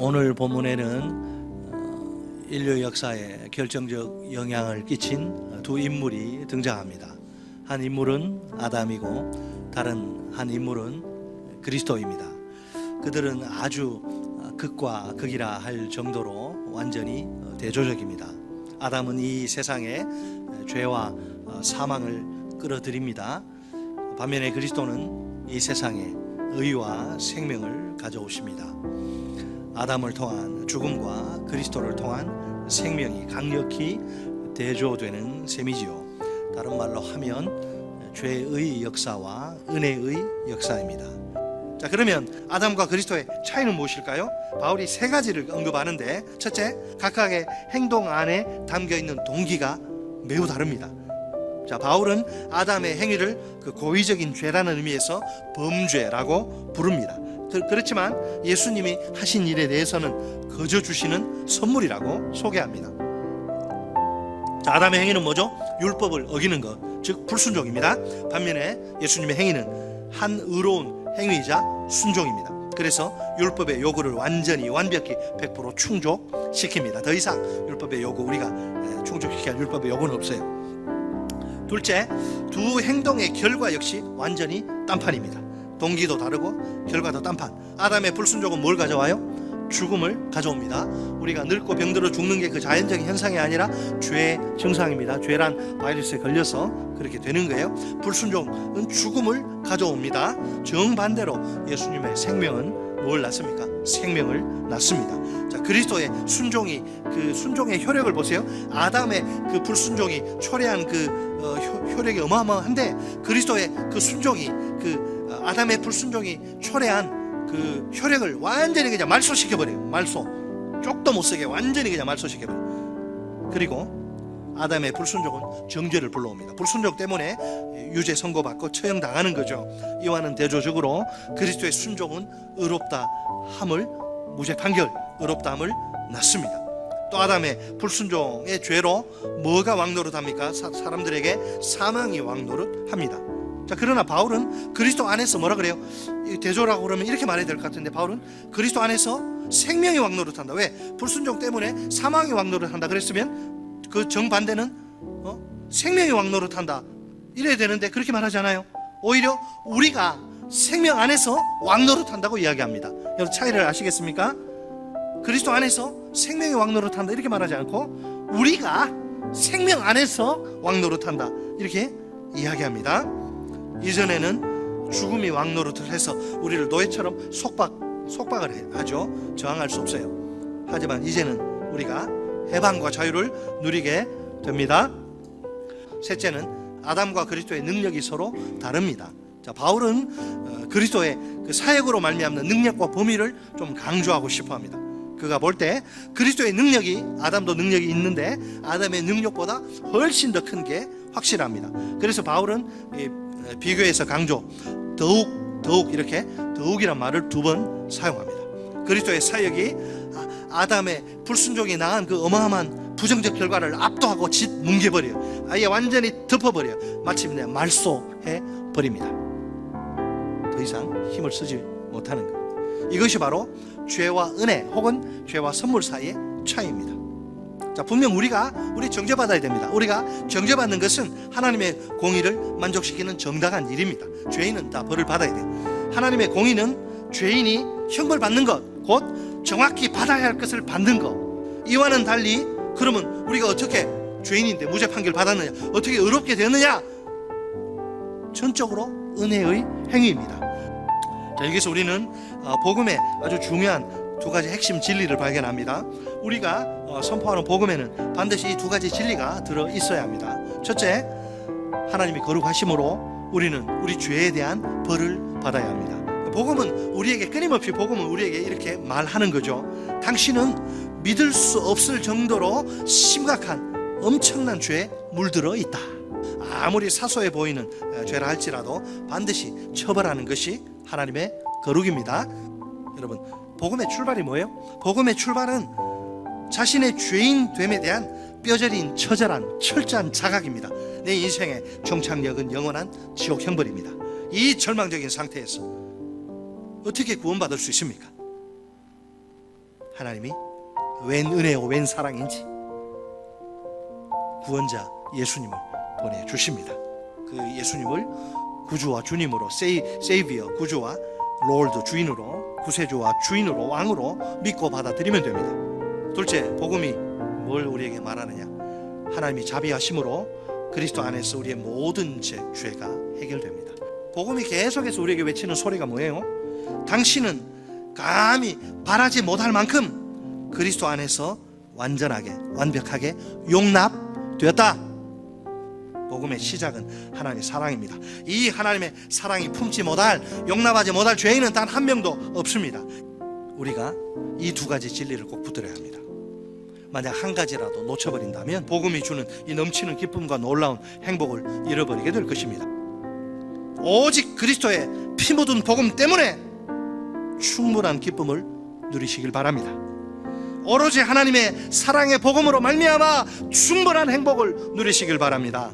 오늘 본문에는 인류 역사에 결정적 영향을 끼친 두 인물이 등장합니다. 한 인물은 아담이고 다른 한 인물은 그리스도입니다. 그들은 아주 극과 극이라 할 정도로 완전히 대조적입니다. 아담은 이 세상에 죄와 사망을 끌어들입니다. 반면에 그리스도는 이 세상에 의와 생명을 가져오십니다. 아담을 통한 죽음과 그리스도를 통한 생명이 강력히 대조되는 셈이지요. 다른 말로 하면 죄의 역사와 은혜의 역사입니다. 자, 그러면 아담과 그리스도의 차이는 무엇일까요? 바울이 세 가지를 언급하는데, 첫째, 각각의 행동 안에 담겨있는 동기가 매우 다릅니다. 자, 바울은 아담의 행위를 그 고의적인 죄라는 의미에서 범죄라고 부릅니다. 그렇지만 예수님이 하신 일에 대해서는 거저 주시는 선물이라고 소개합니다. 자, 아담의 행위는 뭐죠? 율법을 어기는 것, 즉 불순종입니다. 반면에 예수님의 행위는 한 의로운 행위이자 순종입니다. 그래서 율법의 요구를 완전히 완벽히 100% 충족시킵니다. 더 이상 율법의 요구, 우리가 충족시켜야 할 율법의 요구는 없어요. 둘째, 두 행동의 결과 역시 완전히 딴판입니다. 동기도 다르고 결과도 딴판. 아담의 불순종은 뭘 가져와요? 죽음을 가져옵니다. 우리가 늙고 병들어 죽는 게 그 자연적인 현상이 아니라 죄의 증상입니다. 죄란 바이러스에 걸려서 그렇게 되는 거예요. 불순종은 죽음을 가져옵니다. 정반대로 예수님의 생명은 뭘 낳습니까? 생명을 낳습니다. 자, 그리스도의 순종이, 그 순종의 효력을 보세요. 아담의 그 불순종이 초래한 그 효력이 어마어마한데, 그리스도의 그 순종이, 그 아담의 불순종이 초래한 그 효력을 완전히 그냥 말소시켜버려요. 말소, 쪽도 못 쓰게 완전히 그냥 말소시켜버려요. 그리고 아담의 불순종은 정죄를 불러옵니다. 불순종 때문에 유죄 선고받고 처형당하는 거죠. 이와는 대조적으로 그리스도의 순종은 의롭다 함을, 무죄 판결, 의롭다 함을 낳습니다. 또 아담의 불순종의 죄로 뭐가 왕노릇합니까? 사람들에게 사망이 왕노릇합니다. 자, 그러나 바울은 그리스도 안에서 뭐라 그래요? 대조라고 그러면 이렇게 말해야 될 것 같은데, 바울은 그리스도 안에서 생명이 왕노릇한다. 왜? 불순종 때문에 사망이 왕노릇한다 그랬으면 그 정반대는 생명이 왕노릇한다 이래야 되는데, 그렇게 말하잖아요. 오히려 우리가 생명 안에서 왕노릇한다고 이야기합니다. 여러분, 차이를 아시겠습니까? 그리스도 안에서 생명이 왕노릇한다 이렇게 말하지 않고 우리가 생명 안에서 왕노릇한다 이렇게 이야기합니다. 이전에는 죽음이 왕노릇을 해서 우리를 노예처럼 속박을 하죠. 저항할 수 없어요. 하지만 이제는 우리가 해방과 자유를 누리게 됩니다. 셋째는 아담과 그리스도의 능력이 서로 다릅니다. 자, 바울은 그리스도의 그 사역으로 말미암는 능력과 범위를 좀 강조하고 싶어합니다. 그가 볼 때 그리스도의 능력이, 아담도 능력이 있는데 아담의 능력보다 훨씬 더 큰 게 확실합니다. 그래서 바울은 비교해서 강조, 더욱 이렇게 더욱이란 말을 두 번 사용합니다. 그리스도의 사역이 아담의 불순종이 낳은 그 어마어마한 부정적 결과를 압도하고 뭉개버려요. 아예 완전히 덮어버려요. 마침내 말소해 버립니다. 더 이상 힘을 쓰지 못하는 것. 이것이 바로 죄와 은혜 혹은 죄와 선물 사이의 차이입니다. 자, 분명 우리 정죄받아야 됩니다. 우리가 정죄받는 것은 하나님의 공의를 만족시키는 정당한 일입니다. 죄인은 다 벌을 받아야 돼요. 하나님의 공의는 죄인이 형벌받는 것, 곧 정확히 받아야 할 것을 받는 것. 이와는 달리, 그러면 우리가 어떻게 죄인인데 무죄 판결 받았느냐, 어떻게 의롭게 되느냐? 전적으로 은혜의 행위입니다. 자, 여기서 우리는 복음의 아주 중요한 두 가지 핵심 진리를 발견합니다. 우리가 선포하는 복음에는 반드시 이 두 가지 진리가 들어 있어야 합니다. 첫째, 하나님이 거룩하심으로 우리는 우리 죄에 대한 벌을 받아야 합니다. 복음은 우리에게, 끊임없이 복음은 우리에게 이렇게 말하는 거죠. 당신은 믿을 수 없을 정도로 심각한 엄청난 죄에 물들어 있다. 아무리 사소해 보이는 죄라 할지라도 반드시 처벌하는 것이 하나님의 거룩입니다. 여러분, 복음의 출발이 뭐예요? 복음의 출발은 자신의 죄인됨에 대한 뼈저린 처절한 철저한 자각입니다. 내 인생의 종착역은 영원한 지옥 형벌입니다. 이 절망적인 상태에서 어떻게 구원받을 수 있습니까? 하나님이 웬 은혜요 웬 사랑인지 구원자 예수님을 보내주십니다. 그 예수님을 구주와 주님으로 세이비어 구주와 롤드 주인으로 구세주와 주인으로 왕으로 믿고 받아들이면 됩니다. 둘째, 복음이 뭘 우리에게 말하느냐? 하나님이 자비하심으로 그리스도 안에서 우리의 모든 죄가 해결됩니다. 복음이 계속해서 우리에게 외치는 소리가 뭐예요? 당신은 감히 바라지 못할 만큼 그리스도 안에서 완전하게 완벽하게 용납되었다. 복음의 시작은 하나님의 사랑입니다. 이 하나님의 사랑이 품지 못할, 용납하지 못할 죄인은 단 한 명도 없습니다. 우리가 이 두 가지 진리를 꼭 붙들어야 합니다. 만약 한 가지라도 놓쳐버린다면 복음이 주는 이 넘치는 기쁨과 놀라운 행복을 잃어버리게 될 것입니다. 오직 그리스도의 피 묻은 복음 때문에 충분한 기쁨을 누리시길 바랍니다. 오로지 하나님의 사랑의 복음으로 말미암아 충분한 행복을 누리시길 바랍니다.